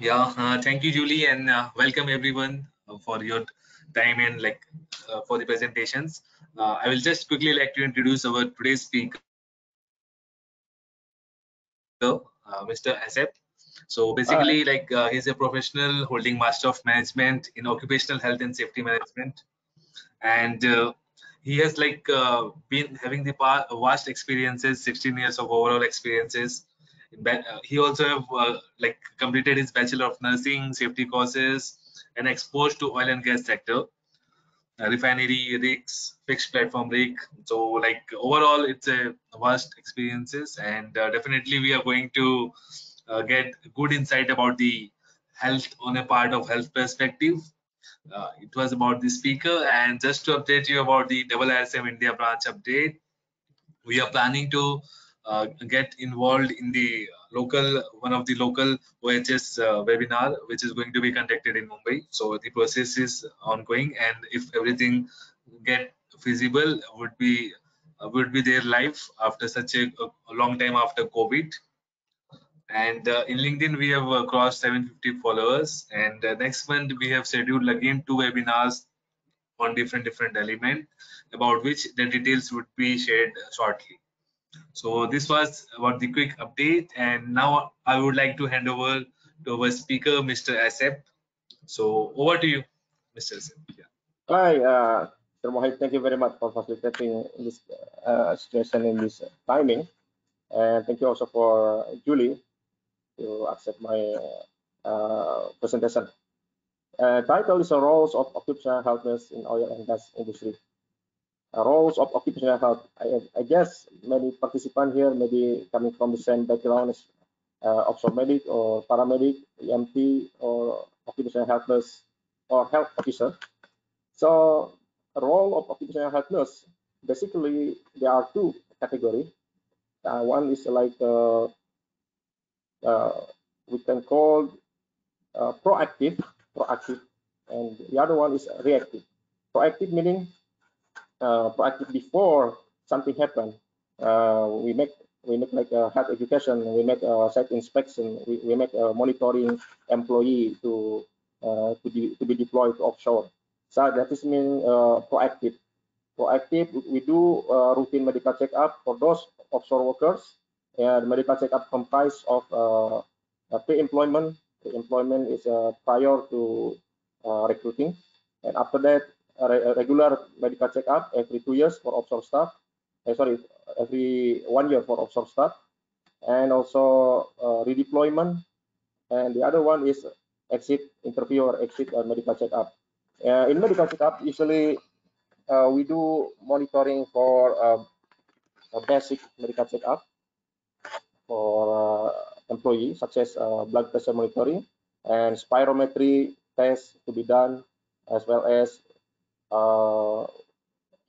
Yeah, thank you, Julie, and welcome everyone for your time and for the presentations. I will just quickly like to introduce our today's speaker, Mr. Asep. So All right. basically, he's a professional holding Master of Management in Occupational Health and Safety Management, and he has been having the vast experiences, 16 years of overall experiences. He also have completed his Bachelor of Nursing safety courses and exposed to oil and gas sector, refinery rigs, fixed platform rig. So overall, it's a vast experiences, and definitely we are going to get good insight about the health on a part of health perspective. It was about the speaker, and just to update you about the ISM India branch update, we are planning to get involved in the local one of the local OHS webinar, which is going to be conducted in Mumbai. So the process is ongoing, and if everything get feasible, would be there live after such a long time after COVID. And in LinkedIn, we have crossed 750 followers. And next month, we have scheduled again 2 webinars on different element, about which the details would be shared shortly. So this was about the quick update, and now I would like to hand over to our speaker, Mr. Asep. So over to you, Mr. Asep. Yeah. Hi, Sir Mohit. Thank you very much for facilitating this situation in this timing. And thank you also for Julie to accept my presentation. Title is Roles of Occupational Health in Oil and Gas Industry. Roles of occupational health. I guess many participants here may be coming from the same background as offshore medic or paramedic, EMT, or occupational health nurse or health officer. So, role of occupational health nurse, basically there are two categories. One is we can call proactive, and the other one is reactive. Proactive meaning proactive before something happen. We make like a health education, we make a site inspection, we make a monitoring employee to be deployed to offshore. So that is mean proactive. Proactive, we do routine medical checkup for those offshore workers. And medical checkup comprised of pre-employment. Pre-employment is prior to recruiting, and after that, a regular medical checkup every 2 years for offshore staff. Sorry, every 1 year for offshore staff, and also redeployment. And the other one is exit interview or exit medical checkup. In medical checkup, usually we do monitoring for a basic medical checkup for employees, such as blood pressure monitoring and spirometry tests to be done, as well as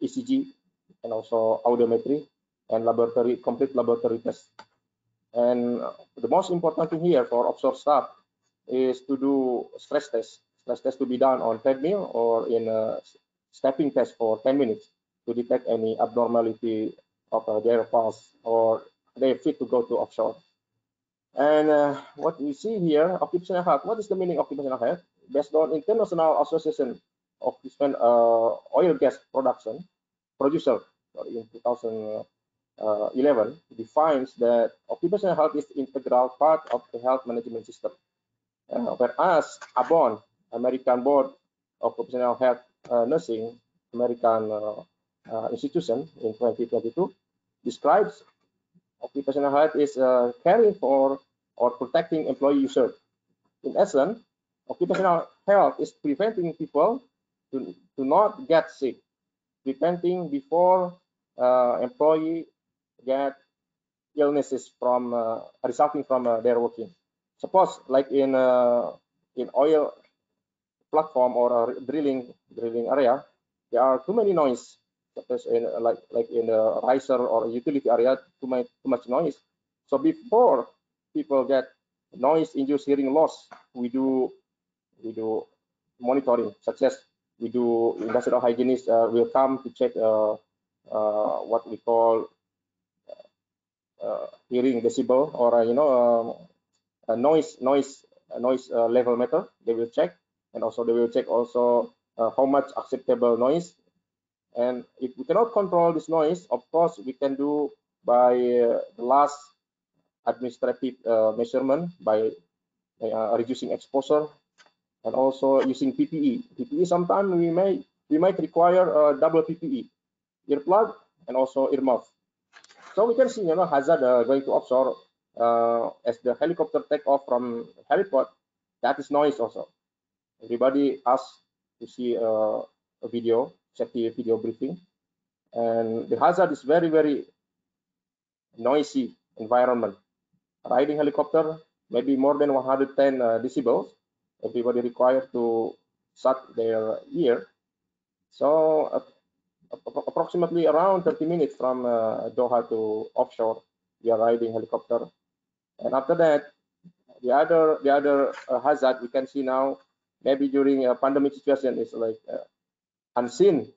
ECG and also audiometry and complete laboratory tests. And the most important thing here for offshore staff is to do stress test. Stress test to be done on treadmill or in a stepping test for 10 minutes to detect any abnormality of their pulse, or they're fit to go to offshore. And what we see here, occupational health. What is the meaning of occupational health? Based on International Association of Oil Gas Producer in 2011 defines that occupational health is integral part of the health management system. Whereas ABON, American Board of Occupational Health Nursing, American institution in 2022 describes occupational health is caring for or protecting employee user. In essence, occupational health is preventing people to not get sick, preventing before employee get illnesses from resulting from their working. Suppose like in oil platform or drilling area, there are too many noise. Suppose in like in the riser or utility area, too much noise. So before people get noise-induced hearing loss, we do monitoring, such as we do industrial hygienists will come to check what we call hearing decibel, or noise noise level meter. They will check, and also they will check also how much acceptable noise. And if we cannot control this noise, of course, we can do by the last administrative measurement by reducing exposure, and also using PPE. PPE sometimes we might require double PPE, earplug and also earmuff. So we can see, hazard going to offshore as the helicopter take off from heliport. That is noise also. Everybody asked to see a video, safety video briefing, and the hazard is very, very noisy environment. Riding helicopter, maybe more than 110 decibels. Everybody required to shut their ear. So approximately around 30 minutes from Doha to offshore, we are riding helicopter. And after that, the other hazard we can see now, maybe during a pandemic situation, is like unseen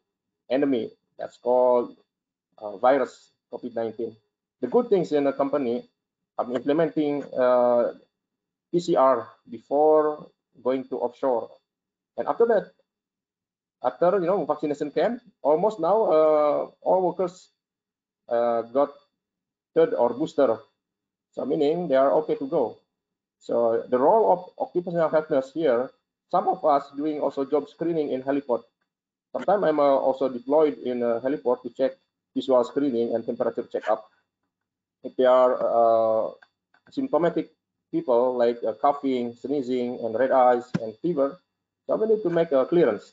enemy. That's called virus COVID-19. The good things in a company, I'm implementing PCR before going to offshore, and after that, after vaccination camp, almost now all workers got third or booster, so meaning they are okay to go. So the role of occupational health nurse here, some of us doing also job screening in heliport. Sometimes I'm also deployed in a heliport to check visual screening and temperature checkup. If they are symptomatic people like coughing, sneezing, and red eyes and fever, so we need to make a clearance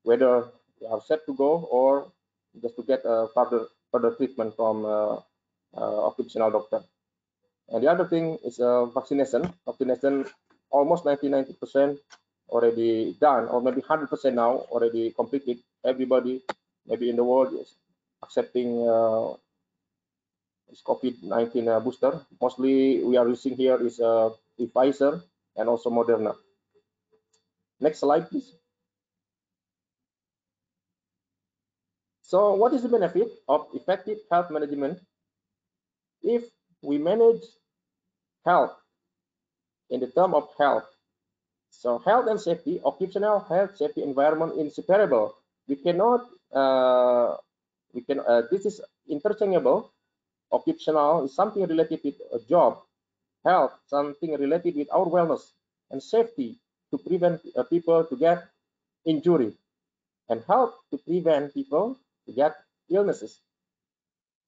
whether they are set to go or just to get further treatment from occupational doctor. And the other thing is vaccination. Vaccination, almost 90% already done, or maybe 100% now already completed. Everybody, maybe in the world, is accepting this COVID-19 booster. Mostly we are using here is the Pfizer and also Moderna. Next slide, please. So what is the benefit of effective health management? If we manage health in the term of health, so health and safety, occupational health, safety, environment inseparable. We cannot, this is interchangeable. Occupational is something related with a job, health, something related with our wellness, and safety to prevent people to get injury, and health to prevent people to get illnesses.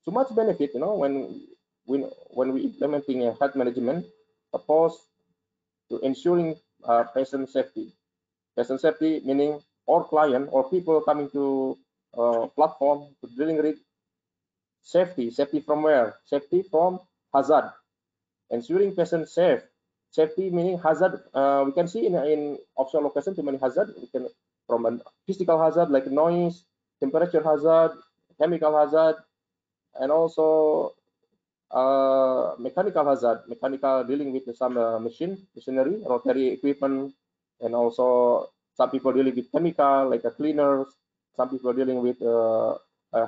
So much benefit, when we implementing a health management opposed to ensuring patient safety. Patient safety meaning our client or people coming to platform to dealing with safety. Safety from where? Safety from hazard. Ensuring patient safe. Safety meaning hazard. We can see in offshore location too many hazard. We can from a physical hazard like noise, temperature hazard, chemical hazard, and also mechanical hazard. Mechanical dealing with some machinery, rotary equipment, and also some people dealing with chemical like cleaners. Some people dealing with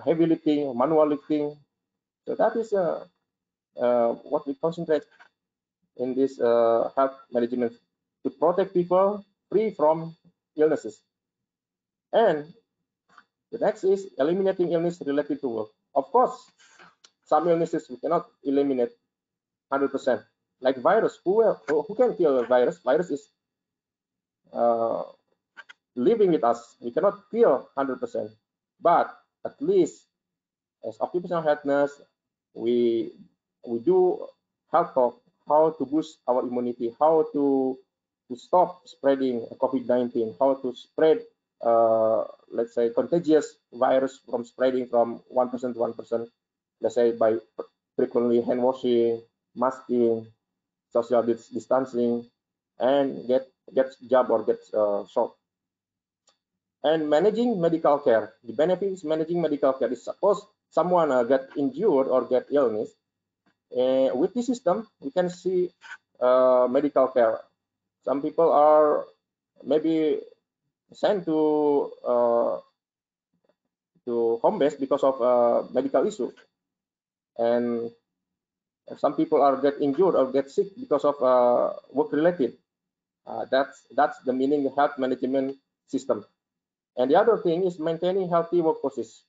heavy lifting, manual lifting. So that is what we concentrate in this health management to protect people free from illnesses. And the next is eliminating illness related to work. Of course, some illnesses we cannot eliminate 100%. Like virus, who can kill a virus? Virus is living with us. We cannot kill 100%, but at least as occupational health nurse, we do health talk, how to boost our immunity, how to stop spreading COVID-19, how to spread let's say contagious virus from spreading from one person to one person, let's say by frequently hand washing, masking, social distancing, and get jab or get shot. And managing medical care. The benefit is managing medical care. Is suppose someone get injured or get illness, with this system we can see medical care. Some people are maybe sent to home base because of medical issue, and some people are get injured or get sick because of work related. That's the meaning of health management system. And the other thing is maintaining healthy workforces.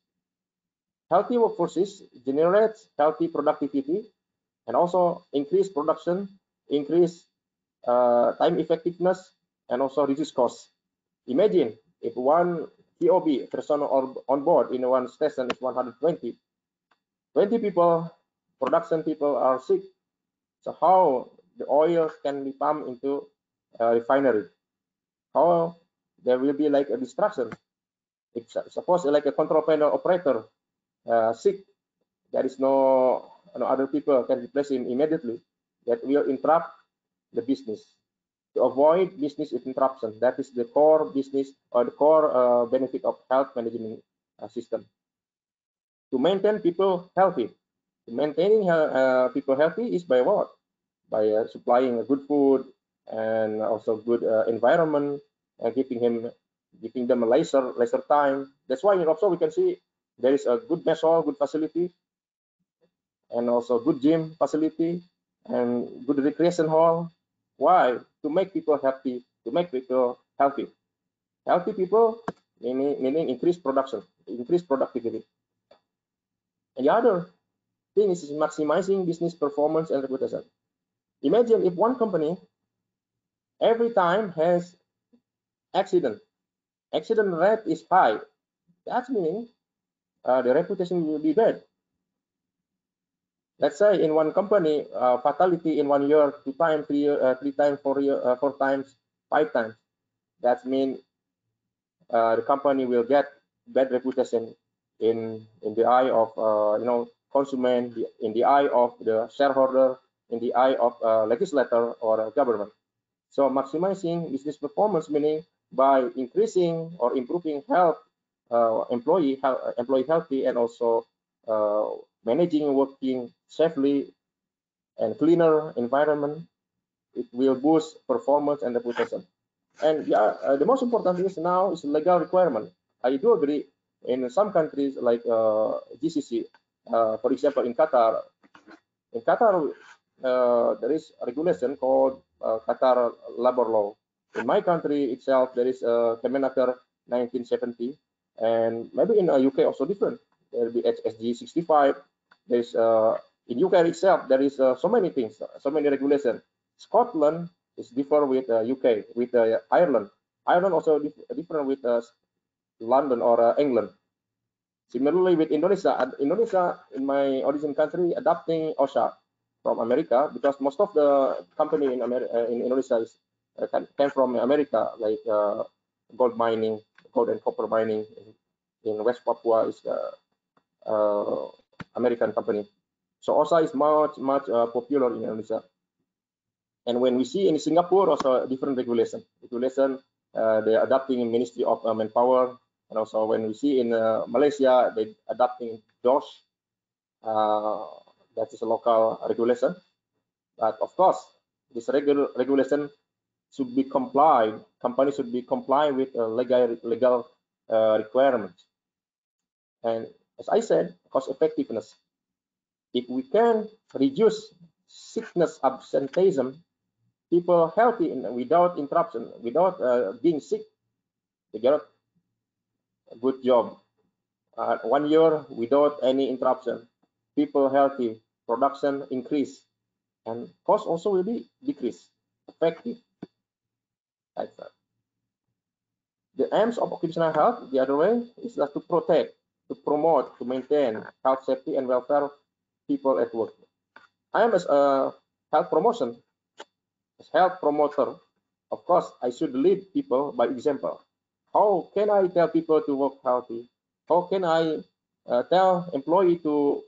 Healthy workforces generates healthy productivity and also increase production, increase time effectiveness, and also reduce costs. Imagine if one POB person on board in one station is 120, 20 people, production people are sick. So how the oil can be pumped into a refinery? How there will be like a distraction? If suppose like a control panel operator sick, there is no other people can replace him immediately. That will interrupt the business. To avoid business interruption, that is the core business or the core benefit of health management system. To maintain people healthy, maintaining people healthy is by what? By supplying good food and also good environment and giving them a leisure time. That's why also we can see there is a good mess hall, good facility, and also good gym facility and good recreation hall. Why? To make people happy, to make people healthy. Healthy people meaning increased production, increased productivity. And the other thing is maximizing business performance and reputation. Imagine if one company every time has accident rate is high, that means the reputation will be bad. Let's say in one company, fatality in 1 year, 2 times, 3 times, 4 times, 5 times. That means the company will get bad reputation in the eye of consumer, in the eye of the shareholder, in the eye of legislator or government. So maximizing business performance meaning by increasing or improving health, employee healthy, and also managing working safely and cleaner environment, it will boost performance and reputation. And yeah, the most important thing is now is legal requirement. I do agree in some countries like GCC, for example, in Qatar. In Qatar, there is a regulation called Qatar labor law. In my country itself, there is Kemenaker 1970, and maybe in UK also different. There will be HSG 65. There's in UK itself there is so many things, so many regulations. Scotland is different with UK, with Ireland. Ireland also different with London or England. Similarly with Indonesia, Indonesia in my origin country adopting OSHA from America because most of the company in Indonesia is, came from America, like gold mining, gold and copper mining in West Papua is American company. So OSHA is much popular in Indonesia. And when we see in Singapore also different regulation, they're adopting Ministry of Manpower, and also when we see in Malaysia they adopting DOS, that is a local regulation. But of course, this regulation should be complied. Companies should be complied with legal requirements. And as I said, cost effectiveness. If we can reduce sickness absenteeism, people healthy and without interruption, without being sick, they get a good job. 1 year without any interruption, people healthy, production increase, and cost also will be decreased, effective. Like that. The aims of occupational health, the other way, is that to protect, to promote, to maintain health, safety, and welfare of people at work. I am as a health promotion, as health promoter. Of course, I should lead people by example. How can I tell people to work healthy? How can I tell employee to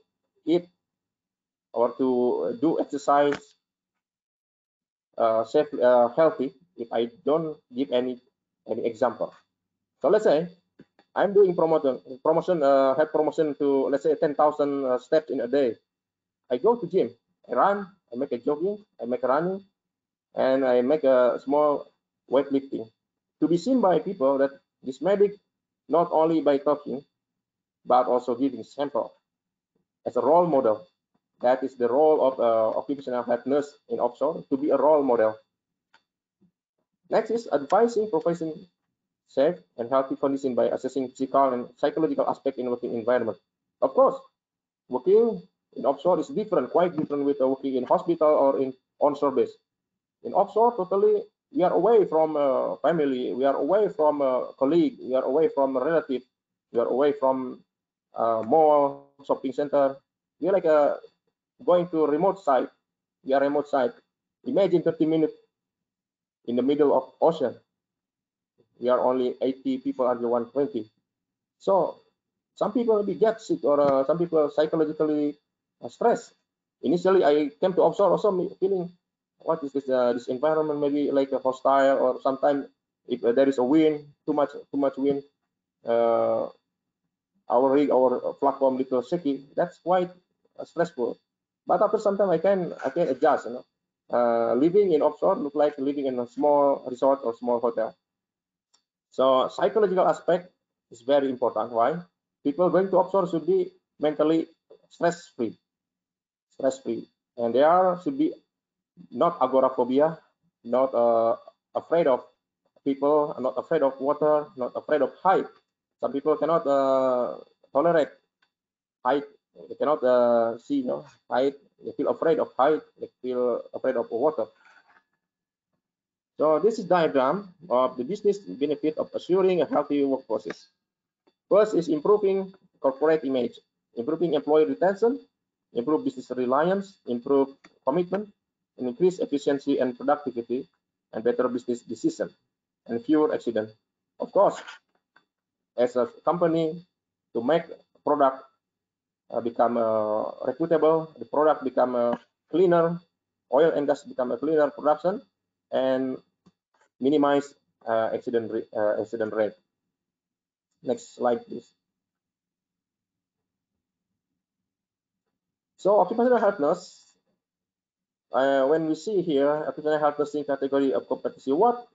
eat or to do exercise healthy if I don't give any example? So let's say I'm doing health promotion to, let's say, 10,000 steps in a day. I go to gym, I run, I make a jogging, I make a running, and I make a small weightlifting to be seen by people that this medic not only by talking but also giving sample as a role model. That is the role of occupational health nurse in offshore, to be a role model. Next is advising profession safe and healthy condition by assessing physical and psychological aspect in working environment. Of course, working in offshore is different, quite different with working in hospital or in onshore base. In offshore, totally, we are away from family, we are away from colleague, we are away from relative, we are away from mall, shopping center. We are like going to a remote site. We are remote site. Imagine 30 minutes in the middle of ocean. We are only 80 people under 120. So some people maybe get sick or some people psychologically stressed. Initially, I came to offshore also feeling, what is this environment maybe like a hostile, or sometimes if there is a wind, too much wind, uh, our rig, our platform little shaky. That's quite stressful. But after some time, I can adjust. Living in offshore look like living in a small resort or small hotel. So psychological aspect is very important. Why? People going to offshore should be mentally stress free, and there should be not agoraphobia, not afraid of people, not afraid of water, not afraid of height. Some people cannot tolerate height. They cannot see, height. They feel afraid of height. They feel afraid of water. So this is diagram of the business benefit of assuring a healthy work process. First is improving corporate image, improving employee retention, improve business reliance, improve commitment, and increase efficiency and productivity, and better business decision, and fewer accidents. Of course, as a company, to make product become reputable, the product become cleaner, oil and gas become a cleaner production, and minimize accident rate. Next slide, please. So occupational health nurse, when we see here occupational health nursing category of competency, what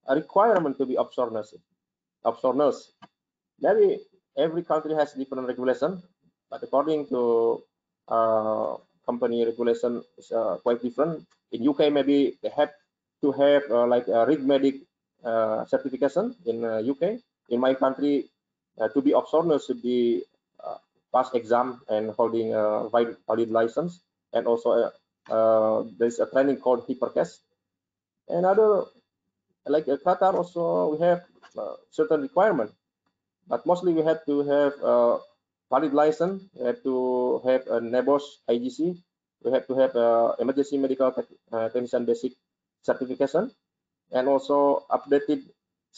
a requirement to be offshore nurse? Maybe every country has different regulation, but according to company regulation is quite different. In UK, maybe they have to have like a rig medic certification in UK. In my country, to be offshore nurse should be pass exam and holding a valid license, and also there's a training called HIPARCAS. And other like Qatar also we have certain requirement, but mostly we have to have a valid license, we have to have a NEBOSH IGC, we have to have emergency medical technician basic certification, and also updated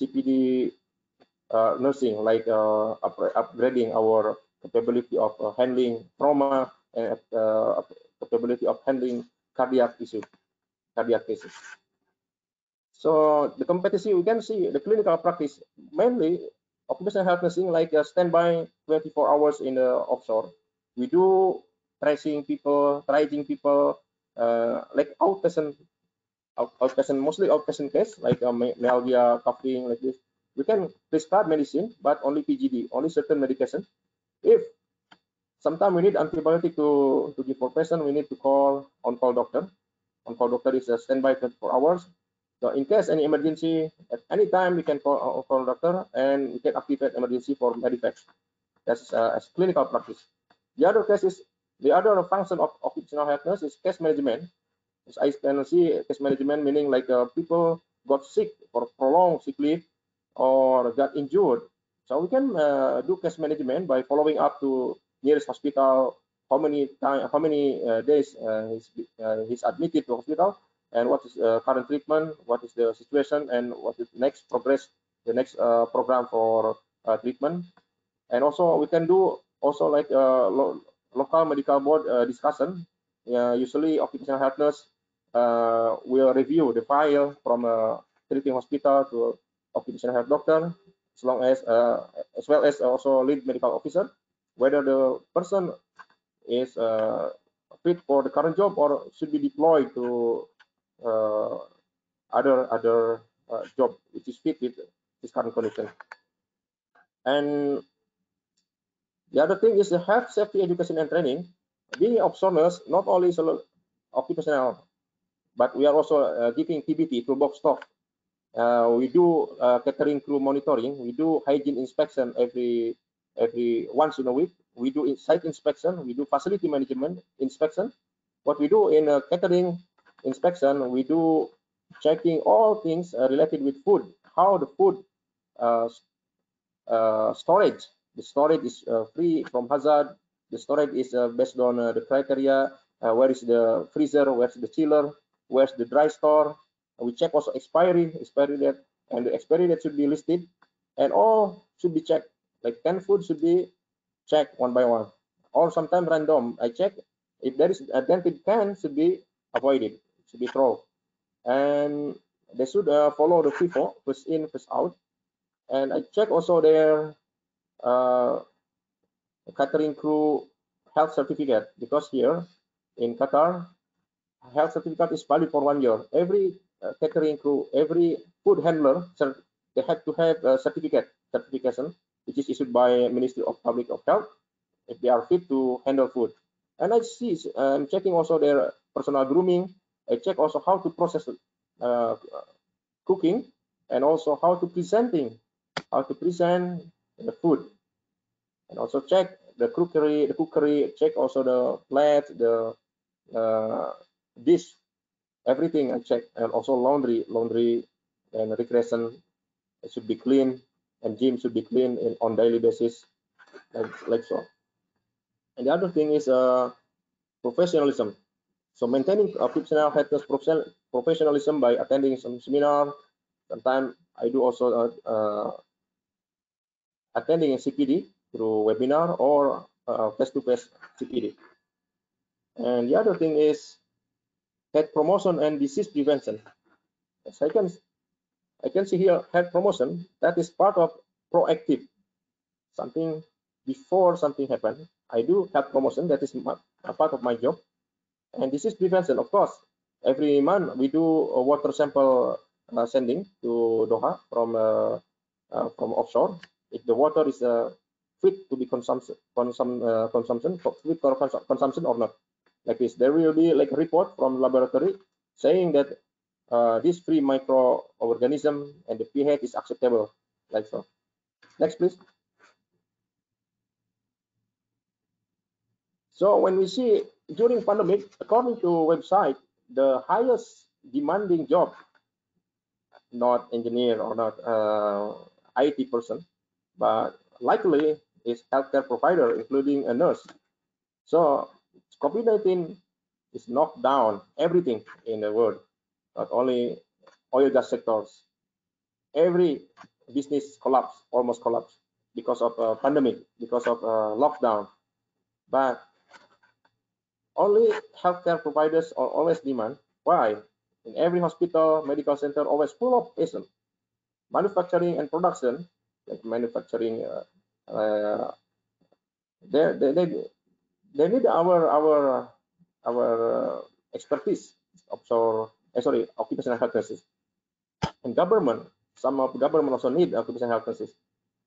CPD nursing, like upgrading our capability of handling trauma and capability of handling cardiac cases. So the competency, we can see the clinical practice, mainly occupational health nursing, like standby 24 hours in the offshore. We do triaging people, like outpatient, mostly outpatient case, like myalgia, coughing, like this. We can prescribe medicine, but only PGD, only certain medication. If sometimes we need antibiotic to give for patient, we need to call on-call doctor. On-call doctor is a standby 24 hours. So in case any emergency, at any time we can call doctor and we can activate emergency for medivacs. That's as clinical practice. The other case is the other function of occupational health nurse is case management. As I can see, case management meaning like people got sick for prolonged sick leave or got injured. So we can do case management by following up to nearest hospital, how many days he's admitted to hospital, and what is current treatment, what is the situation, and what is next progress, the next program for treatment. And also we can do also like local medical board discussion. Usually occupational health nurse will review the file from a treating hospital to occupational health doctor, as well as also lead medical officer, whether the person is fit for the current job or should be deployed to other job which is fit with this current condition. And the other thing is the health safety education and training. Being offshore nurse not only is occupational but we are also giving TBT to box stock. We do catering crew monitoring. We do hygiene inspection every once in a week. We do site inspection. We do facility management inspection. What we do in catering inspection, we do checking all things related with food. How the food storage. The storage is free from hazard. The storage is based on the criteria. Where is the freezer? Where's the chiller? Where's the dry store? We check also expiry date, and the expiry date should be listed, and all should be checked. Like 10 food should be checked one by one, or sometimes random. I check if there is a dented can, should be avoided, should be thrown, and they should follow the FIFO, first in, first out. And I check also their catering crew health certificate, because here in Qatar, health certificate is valid for 1 year. Every catering crew, every food handler, they have to have a certification, which is issued by Ministry of Public Health, if they are fit to handle food. And I see, I'm checking also their personal grooming. I check also how to process cooking, and also how to present the food, and also check the cookery, check also the plate, the dish, everything I check, and also laundry and recreation should be clean, and gym should be clean on daily basis, like so. And the other thing is professionalism. So maintaining occupational health professionalism by attending some seminar. Sometimes I do also attending a CPD through webinar or face-to-face CPD. And the other thing is health promotion and disease prevention. As I can see here, health promotion, that is part of proactive. Something before something happens, I do health promotion. That is a part of my job. And disease prevention, of course, every month we do a water sample sending to Doha from offshore. If the water is fit to be consumption or not, like this, there will be like a report from laboratory saying that this free microorganism and the pH is acceptable, like so. Next, please. So when we see during pandemic, according to website, the highest demanding job, not engineer or not IT person, but likely is healthcare provider, including a nurse. So COVID-19 is knocked down everything in the world, not only oil gas sectors. Every business collapsed, almost collapsed, because of pandemic, because of lockdown. But only healthcare providers are always demand. Why? In every hospital, medical center, always full of patients. Manufacturing and production, like manufacturing, they need our expertise. Occupational health nurses. And government, some of government also need occupational health nurses.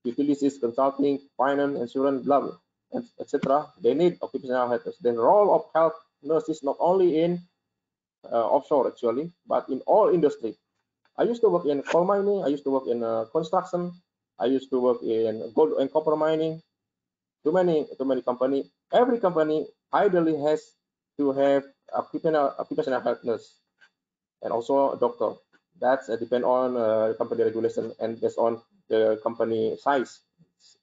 Utilities, consulting, finance, insurance, blah, blah, etc. They need occupational health nurses. The role of health nurses not only in offshore actually, but in all industry. I used to work in coal mining. I used to work in construction. I used to work in gold and copper mining. Too many company. Every company ideally has to have occupational health nurse and also a doctor. That's depend on company regulation and based on the company size.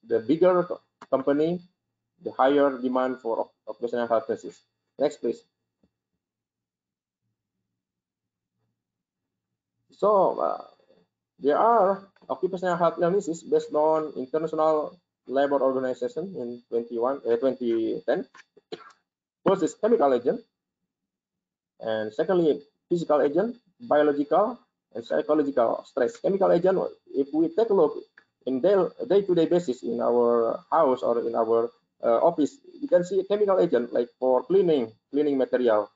The bigger company, the higher demand for occupational health nurses. Next, please. So there are occupational health nurses based on International Labor Organization in 2010. First is chemical agent, and secondly physical agent, biological, and psychological stress. Chemical agent, if we take a look in day-to-day basis in our house or in our office, you can see a chemical agent like for cleaning material.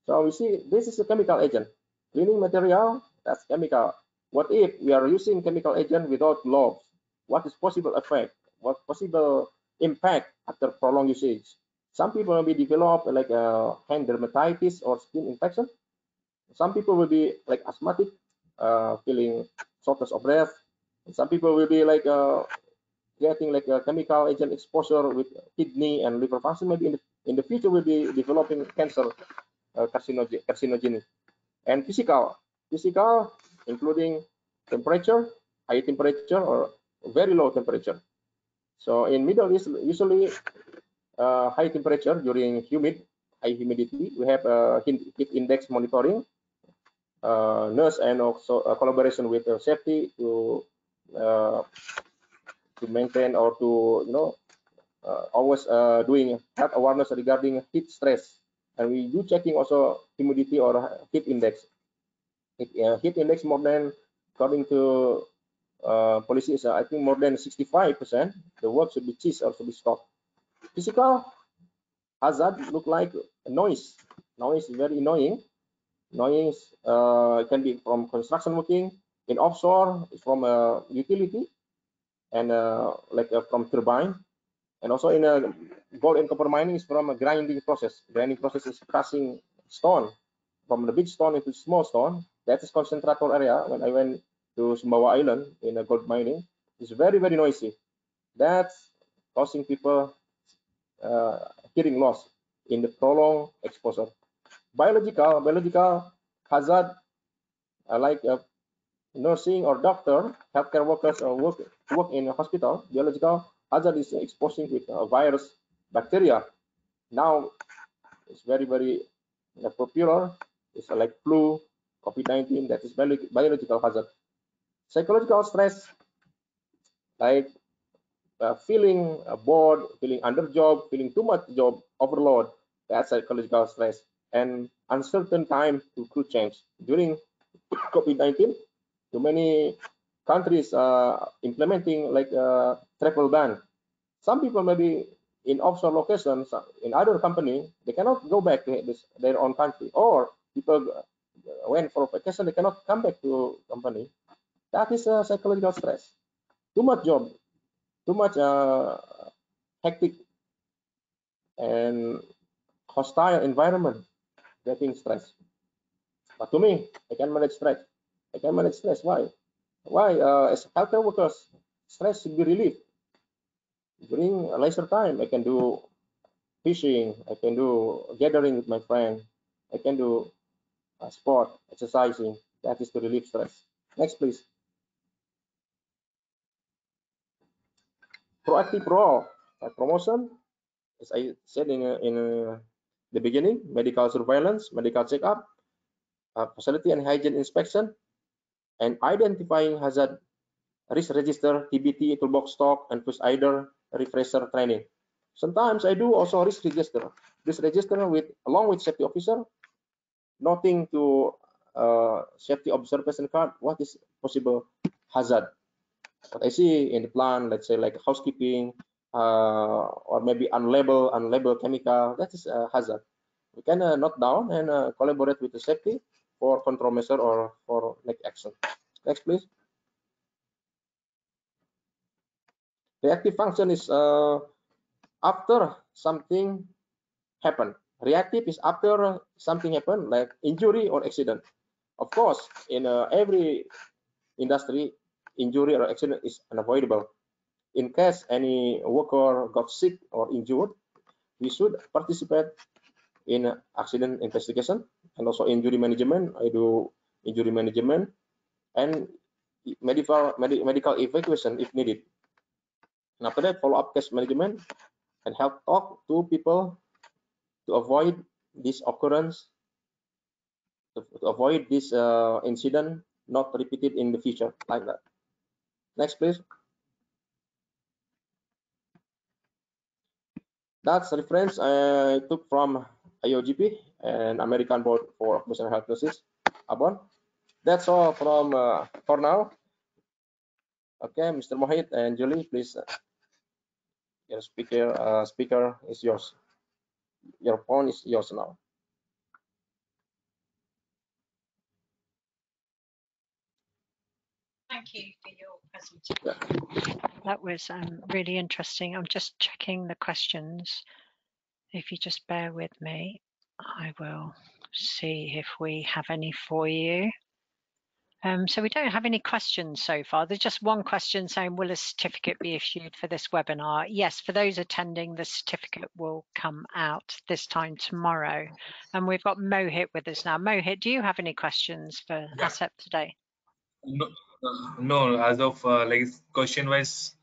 So we see this is a chemical agent. Cleaning material, that's chemical. What if we are using chemical agent without gloves? What is possible effect? What possible impact after prolonged usage? Some people may develop like hand dermatitis or skin infection. Some people will be like asthmatic, feeling shortness of breath. And some people will be like getting like a chemical agent exposure with kidney and liver function. Maybe in the future will be developing cancer, carcinogenic. And physical, including temperature, high temperature or very low temperature. So in Middle East, usually high temperature during high humidity, we have heat index monitoring, nurse and also collaboration with safety to maintain or to always doing health awareness regarding heat stress, and we do checking also humidity or heat index. Heat index more than, according to policy, is I think more than 65%. The work should be ceased or should be stopped. Physical hazard look like noise. Noise is very annoying. Noise can be from construction working, in offshore, from a utility, and from turbine, and also in a gold and copper mining is from a grinding process. Grinding process is crushing stone from the big stone into small stone. That is concentrator area. When I went to Sumbawa Island in a gold mining, it's very, very noisy. That's causing people hearing loss in the prolonged exposure. Biological hazard, like nursing or doctor, healthcare workers or work in a hospital. Biological hazard is exposing with virus, bacteria. Now it's very, very popular. It's like flu, COVID-19. That is biological hazard. Psychological stress, like feeling bored, feeling under job, feeling too much job overload. That's psychological stress. And uncertain time to crew change. During COVID-19, too many countries implementing like travel ban. Some people maybe in offshore locations, in other company, they cannot go back to their own country, or people went for vacation, they cannot come back to company. That is psychological stress. Too much job, too much hectic and hostile environment, getting stress. But to me, I can manage stress. I can manage stress. Why? Why? As healthcare workers, stress should be relieved. During leisure time, I can do fishing. I can do gathering with my friend. I can do sport, exercising. That is to relieve stress. Next, please. Proactive role, promotion, as I said in the beginning, medical surveillance, medical checkup, facility and hygiene inspection, and identifying hazard, risk register, TBT, toolbox talk, and first aider refresher training. Sometimes I do also risk register. Risk register along with safety officer, noting to safety observation card what is possible hazard. What I see in the plant, let's say like housekeeping, or maybe unlabeled chemical, that is a hazard. We can note down and collaborate with the safety for control measure or for like action. Next, please. Reactive function is after something happen. Reactive is after something happen, like injury or accident. Of course, in every industry, injury or accident is unavoidable. In case any worker got sick or injured, we should participate in accident investigation and also injury management. I do injury management and medical evacuation if needed. And after that, follow-up case management and help talk to people to avoid this occurrence, to avoid this incident not repeated in the future, like that. Next, please. That's a reference I took from IOGP and American Board for Occupational Health Nurses, ABON. That's all from for now. Okay, Mr. Mohit and Julie, please. Your speaker is yours. Your phone is yours now. Thank you for your presentation. That was really interesting. I'm just checking the questions. If you just bear with me, I will see if we have any for you. So we don't have any questions so far. There's just one question saying, will a certificate be issued for this webinar? Yes, for those attending, the certificate will come out this time tomorrow. And we've got Mohit with us now. Mohit, do you have any questions for ASEP today? No, as of like question wise,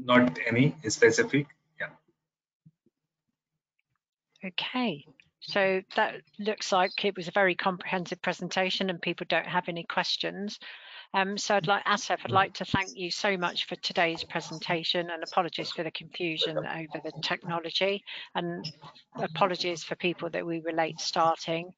not any specific. Yeah. Okay. So that looks like it was a very comprehensive presentation and people don't have any questions. So Asif, I'd like to thank you so much for today's presentation, and apologies for the confusion over the technology, and apologies for people that we were late starting.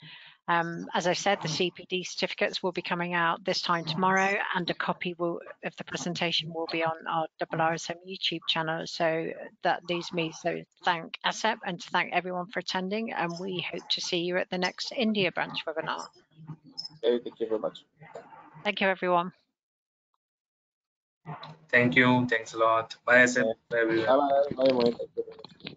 As I said, the CPD certificates will be coming out this time tomorrow, and a copy of the presentation will be on our RRSM YouTube channel. So that leaves me to thank ASEP and to thank everyone for attending, and we hope to see you at the next India branch webinar. Okay, thank you very much. Thank you, everyone. Thank you. Thanks a lot. Bye, ASEP. Bye, everyone. Bye bye. Bye, Mohit. Thank you very much.